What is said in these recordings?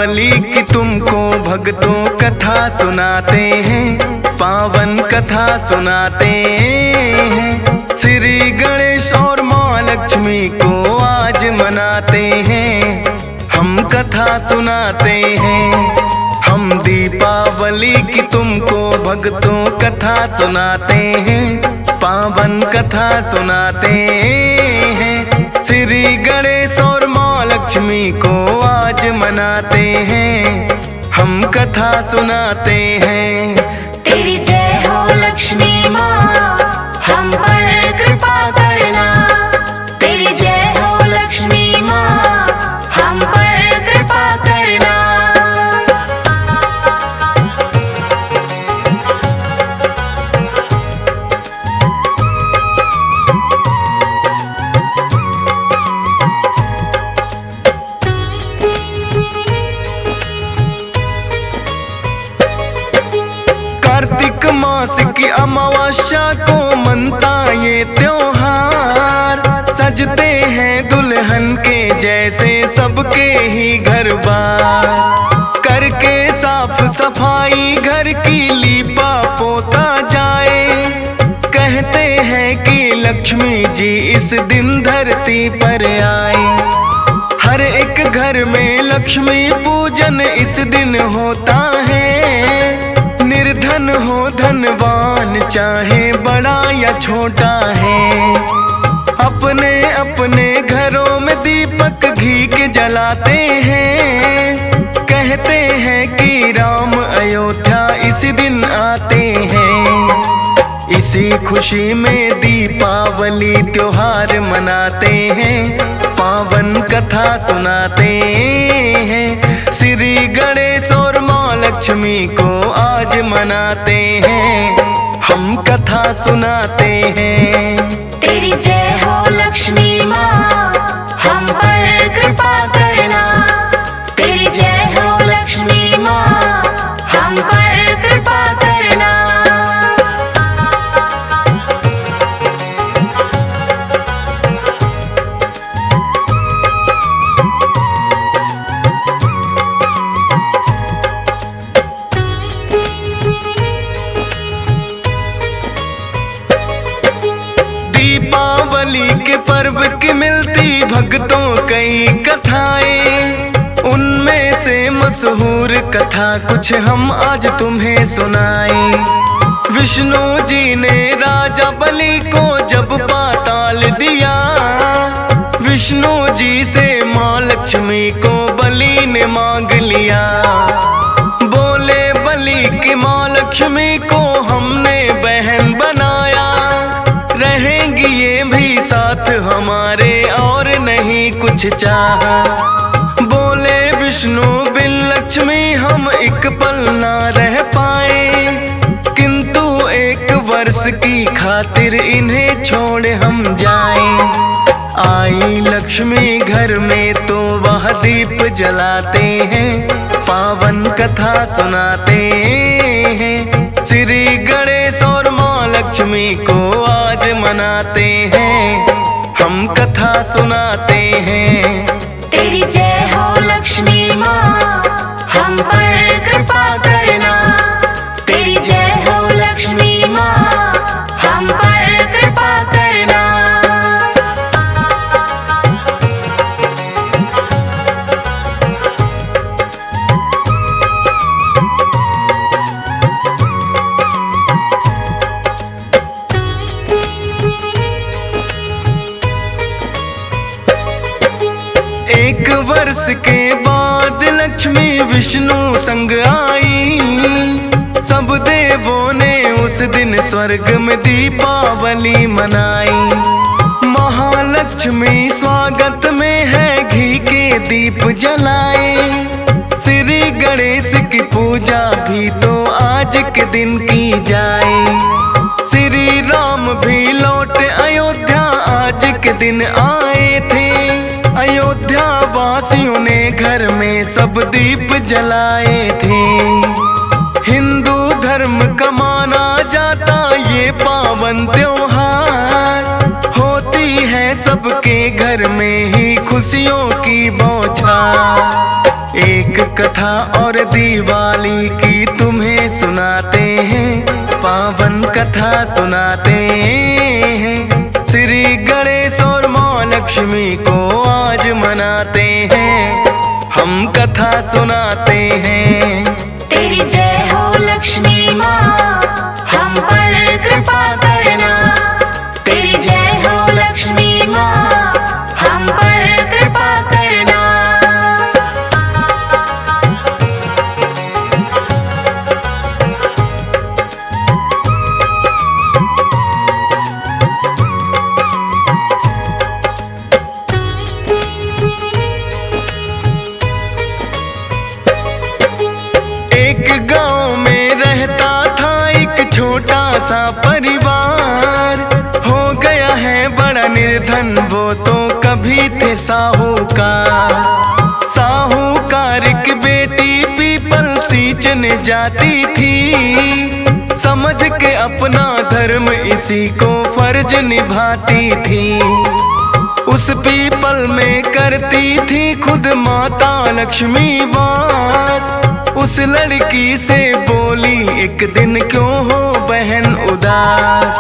दीपावली की तुमको भक्तों कथा सुनाते हैं, पावन कथा सुनाते हैं। श्री गणेश और माँ लक्ष्मी को आज मनाते हैं, हम कथा सुनाते हैं। हम दीपावली की तुमको भक्तों कथा सुनाते हैं, पावन कथा सुनाते हैं। श्री गणेश और माँ लक्ष्मी को आज मनाते हैं, हम कथा सुनाते हैं। तेरी जय हो लक्ष्मी माँ, हम पर कृपा करना। तेरी जय हो लक्ष्मी माँ, हम पर कृपा करना। कार्तिक मास की अमावस्या को मनता ये त्योहार, सजते हैं दुल्हन के जैसे सबके ही घर बार। करके साफ सफाई घर की लीपा पोता जाए, कहते हैं कि लक्ष्मी जी इस दिन धरती पर आए। हर एक घर में लक्ष्मी पूजन इस दिन होता है, निर्धन हो धनवान चाहे बड़ा या छोटा है। अपने अपने घरों में दीपक घी के जलाते हैं, कहते हैं कि राम अयोध्या इसी दिन आते हैं। इसी खुशी में दीपावली त्योहार मनाते हैं, पावन कथा सुनाते हैं। श्री गणेश और माँ लक्ष्मी को आज मनाते हैं, हम कथा सुनाते हैं। तेरी जय हो लक्ष्मी माँ, हम पर कृपा करना। तेरी जय हो लक्ष्मी माँ, हम पर कृपा करना। दीपावली के पर्व की मिलती भक्तों कई कथाएं, उनमें से मशहूर कथा कुछ हम आज तुम्हें सुनाएं। विष्णु जी ने राजा बलि को जब पाताल दिया, विष्णु जी से माँ लक्ष्मी को बलि ने मांग लिया। बोले बलि की माँ लक्ष्मी को हमने बहन बनाया, रहेंगी ये भी साथ हमारे और नहीं कुछ चाहा। बोले विष्णु बिन लक्ष्मी हम एक पल ना रह पाए, किंतु एक वर्ष की खातिर इन्हें छोड़ हम जाएं। आई लक्ष्मी घर में तो वह दीप जलाते हैं, पावन कथा सुनाते हैं। श्री गणेश और माँ लक्ष्मी को आज मनाते हैं, हम कथा सुनाते हैं। तेरी जय हो लक्ष्मी माँ, हम पर कृपा करना। तेरी जय हो लक्ष्मी माँ, हम पर कृपा करना। एक वर्ष के बाद लक्ष्मी विष्णु संग आई, सब देवों ने उस दिन स्वर्ग में दीपावली मनाई। महालक्ष्मी स्वागत में है घी के दीप जलाए, श्री गणेश की पूजा भी तो आज के दिन की जाए। श्री राम भी लौट अयोध्या आज के दिन आए थे, अयोध्या वासियों ने घर में सब दीप जलाए थे। हिंदू धर्म का माना जाता ये पावन त्योहार, होती है सबके घर में ही खुशियों की बौछार। एक कथा और दिवाली की तुम्हें सुनाते हैं, पावन कथा सुनाते हैं। श्री गणेश और माँ लक्ष्मी को आज मनाते हैं, हम कथा सुनाते हैं। तेरी जय हो लक्ष्मी माँ, हम पर कृपा करना। तेरी जय हो लक्ष्मी माँ, हम पर कृपा करना। एक गांव में रहता था एक छोटा सा परिवार, हो गया है बड़ा निर्धन वो तो कभी थे साहूकार। साहूकार की बेटी पीपल सींचने जाती थी, समझ के अपना धर्म इसी को फर्ज निभाती थी। उस पीपल में करती थी खुद माता लक्ष्मी वास। उस लड़की से बोली एक दिन क्यों हो बहन उदास,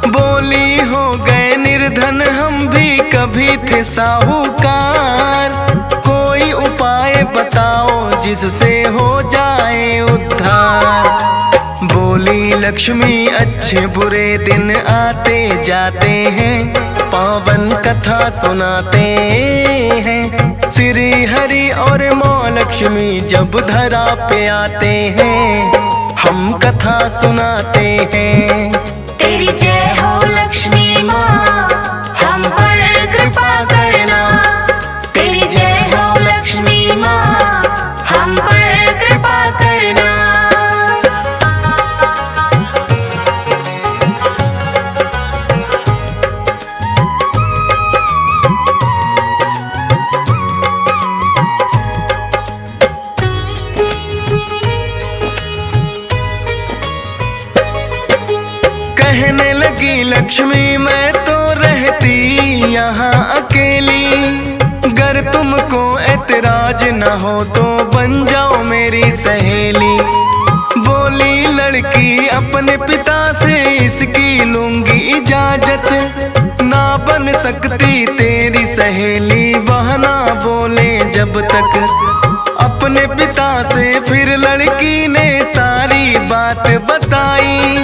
बोली हो गए निर्धन हम भी कभी थे साहूकार। कोई उपाय बताओ जिससे हो जाए उद्धार। बोली लक्ष्मी अच्छे बुरे दिन आते जाते हैं, पावन कथा सुनाते हैं। श्री हरि और माँ लक्ष्मी जब धरा पे आते हैं, हम कथा सुनाते हैं। तेरी जय हो लक्ष्मी माँ, हम पर कृपा करना। तेरी जय हो लक्ष्मी माँ, हम पर कृपा करना। कहने लगी लक्ष्मी मैं तो रहती यहाँ अकेली, गर तुमको ऐतराज न हो तो बन जाओ मेरी सहेली। बोली लड़की अपने पिता से इसकी लूंगी इजाजत, ना बन सकती तेरी सहेली वह ना बोले जब तक। अपने पिता से फिर लड़की ने सारी बात बताई,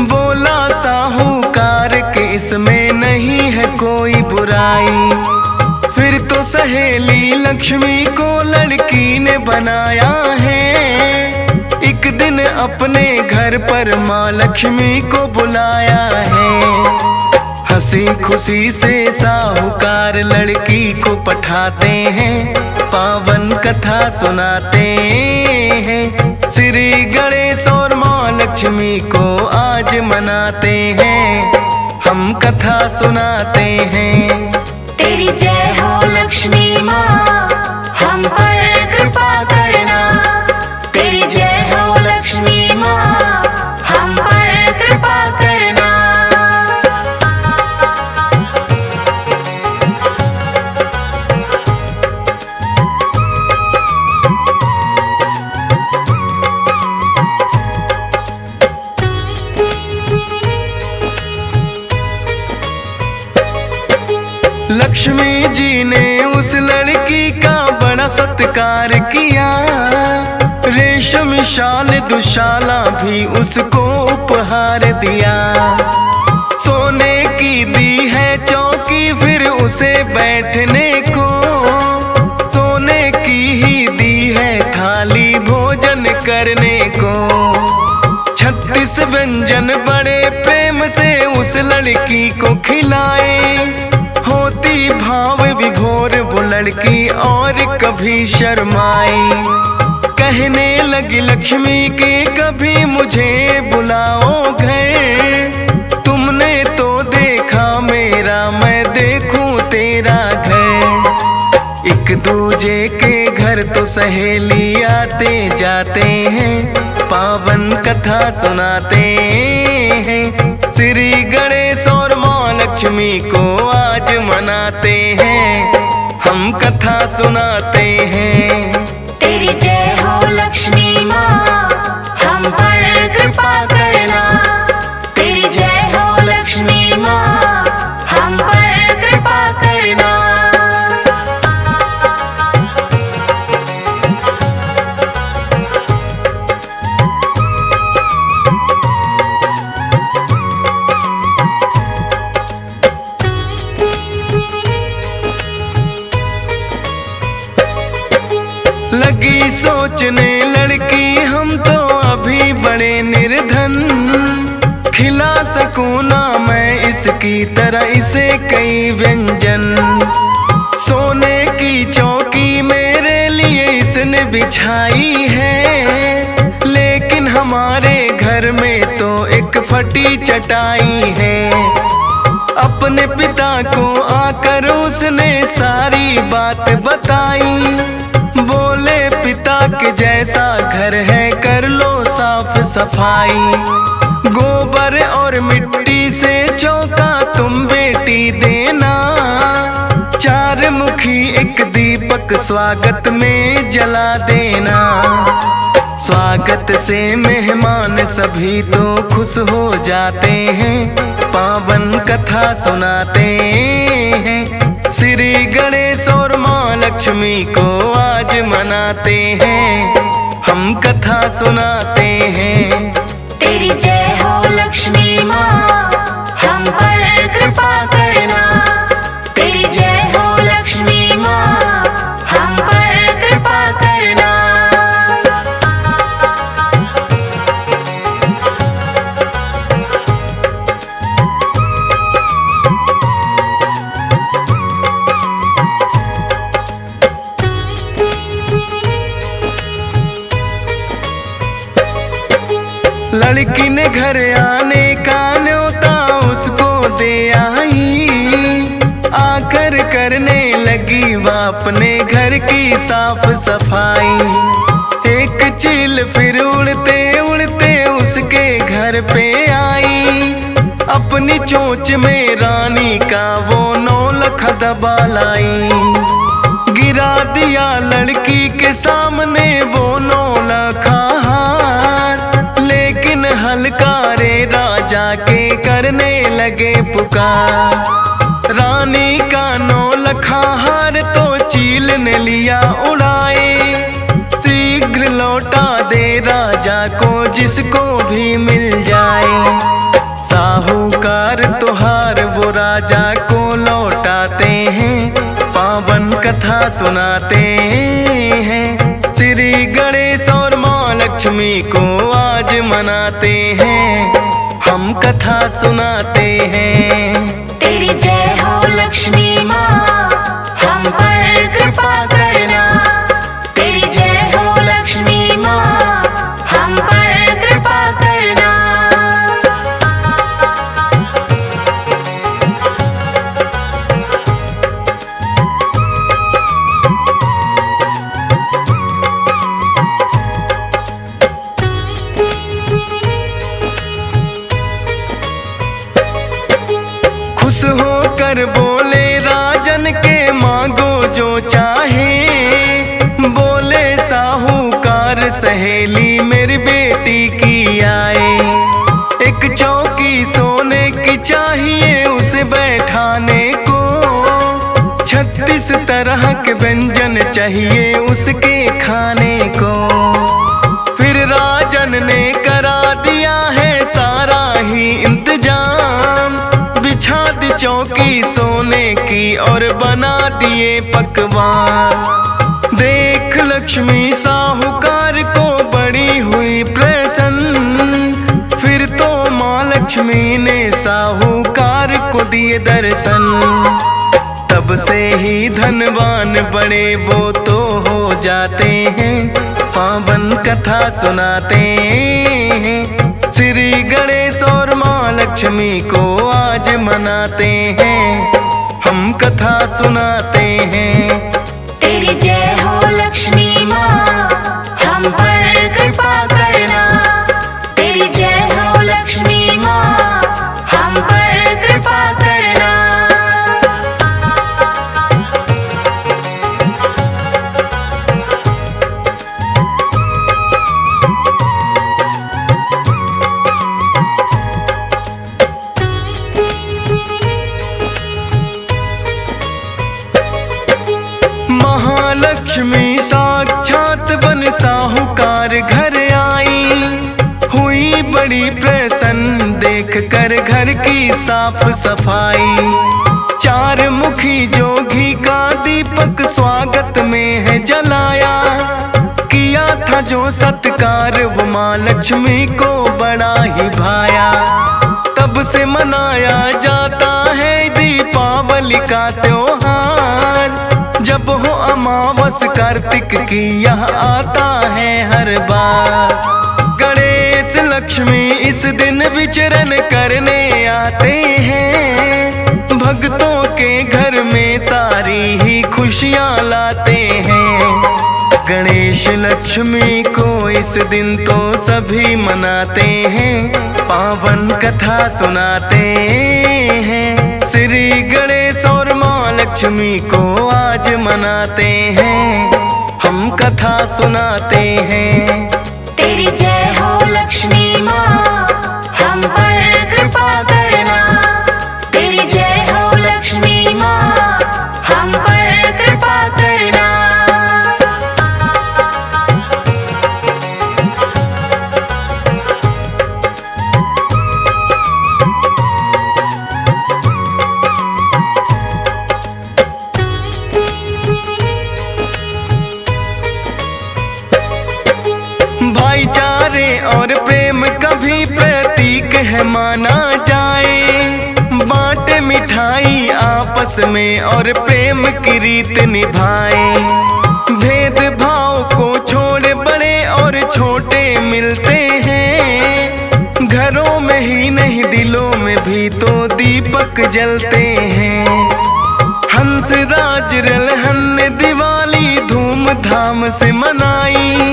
बोला साहूकार के इसमें नहीं है कोई बुराई। फिर तो सहेली लक्ष्मी को लड़की ने बनाया है, एक दिन अपने घर पर माँ लक्ष्मी को बुलाया है। हंसी खुशी से साहूकार लड़की को पठाते हैं, पावन कथा सुनाते हैं। श्री गणेश और माँ लक्ष्मी को आज मनाते हैं, हम कथा सुनाते हैं। तेरी जय हो लक्ष्मी माँ, हम पर कृपा करना। तेरी जय हो लक्ष्मी माँ, हम पर कृपा करना। लक्ष्मी जी ने उस लड़की का बड़ा सत्कार किया, रेशम शाल दुशाला भी उसको उपहार दिया। सोने की दी है चौकी फिर उसे बैठने को, सोने की ही दी है थाली भोजन करने को। 36 व्यंजन बड़े प्रेम से उस लड़की को खिलाए, होती भाव विभोर वो लड़की और कभी शर्माई। कहने लगी लक्ष्मी के कभी मुझे बुलाओ घर, तुमने तो देखा मेरा मैं देखूं तेरा घर। एक दूजे के घर तो सहेली आते जाते हैं, पावन कथा सुनाते हैं। श्री गणेश और माँ लक्ष्मी को आज मनाते हैं, हम कथा सुनाते हैं। तेरी जय सोचने लड़की हम तो अभी बड़े निर्धन, खिला सकूं ना मैं इसकी तरह इसे कई व्यंजन। सोने की चौकी मेरे लिए इसने बिछाई है, लेकिन हमारे घर में तो एक फटी चटाई है। अपने पिता को आकर उसने सारी बात बताई, बोले पिता के जैसा घर है कर लो साफ सफाई। गोबर और मिट्टी से चौका तुम बेटी देना, चार मुखी एक दीपक स्वागत में जला देना। स्वागत से मेहमान सभी तो खुश हो जाते हैं, पावन कथा सुनाते हैं। श्री गणेश और माँ लक्ष्मी को आज मनाते हैं, हम कथा सुनाते हैं। तेरी जय हो लक्ष्मी माँ, हम पर कृपा करना। तेरी जय हो लक्ष्मी माँ, हम पर कृपा करना। लड़की ने घर आने का न्योता उसको दे आई, आकर करने लगी वह अपने घर की साफ सफाई। एक चील फिर उड़ते उड़ते उसके घर पे आई, अपनी चोंच में रानी का वो नौलख दबा लाई। गिरा दिया लड़की के सामने वो नौलखा हार, लेकिन हलकारे राजा के करने लगे पुकार। रानी का नौलखा हार तो चील ने लिया उड़ाए, शीघ्र लौटा दे राजा को जिसको भी मिल जाए। साहूकार तुहार वो राजा को लौटाते हैं, पावन कथा सुनाते हैं। श्री गणेश और माँ लक्ष्मी को आज मनाते हैं, हम कथा सुनाते हैं। तेरी जय हो लक्ष्मी माँ, हम पर कृपा करना। तेरी जय हो लक्ष्मी माँ, हम पर कृपा करना। खुश होकर बोले राजन के मांगो जो चाहे, बोले साहूकार सहेली मेरी बेटी की आए। एक चौकी सोने की चाहिए उसे बैठाने को, 36 तरह के व्यंजन चाहिए उसके खाने को। फिर राजन ने करा दिया है सारा ही इंतजाम, बिछा दी चौकी सोने की और बना दिए पकवान। देख लक्ष्मी साहूकार को बड़ी हुई प्रसन्न, फिर तो माँ लक्ष्मी ने साहूकार को दिए दर्शन। तब से ही धनवान बड़े वो तो हो जाते हैं, पावन कथा सुनाते हैं। श्री गणेश और माँ लक्ष्मी को आज मनाते हैं, हम कथा सुनाते हैं। तेरी जय हो लक्ष्मी माँ, हम पर कृपा करना। तेरी जय हो लक्ष्मी माँ, हम पर कृपा करना। महालक्ष्मी साक्षात बन साहूकार घर आई, हुई बड़ी प्रसन्न देख कर घर की साफ सफाई। 4 मुखी जोगी का दीपक स्वागत में है जलाया, किया था था जो सत्कार वो माँ लक्ष्मी को बड़ा ही भाया। तब से मनाया जाता है दीपावली का त्योहार। जब हो अमावस कार्तिक की यह आता है हर बार। गणेश लक्ष्मी इस दिन विचरण करने आते हैं। भक्तों के घर में सारी ही खुशियाँ लाते हैं। गणेश लक्ष्मी को इस दिन तो सभी मनाते हैं। पावन कथा सुनाते हैं। श्री गणेश और माँ लक्ष्मी को आज मनाते हैं। हम कथा सुनाते हैं। तेरी जय हो लक्ष्मी माँ, हम पर कृपा करना। तेरी जय हो लक्ष्मी माँ, हम पर कृपा करना। भाईचारे और प्रेम का भी प्रतीक है माना जाए। बांटे मिठाई आपस में और प्रेम की रीत निभाए। भेदभाव को छोड़ बड़े और छोटे मिलते हैं। घरों में ही नहीं दिलों में भी तो दीपक जलते हैं। हंस राज रलहन ने दिवाली धूमधाम से मनाई।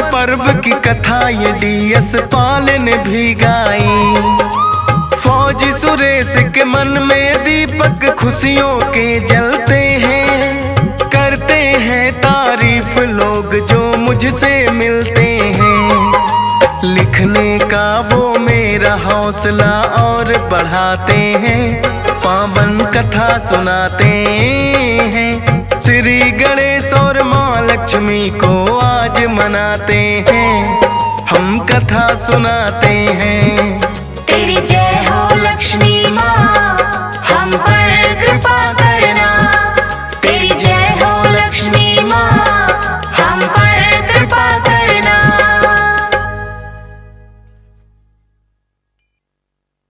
पर्व की कथा ये DS पाल ने भी गाई। फौजी सुरेश के मन में दीपक खुशियों के जलते हैं। करते हैं तारीफ लोग जो मुझसे मिलते हैं। लिखने का वो मेरा हौसला और बढ़ाते हैं। पावन कथा सुनाते हैं। श्री गणेश और माँ लक्ष्मी को आज मनाते हैं। हम कथा सुनाते हैं।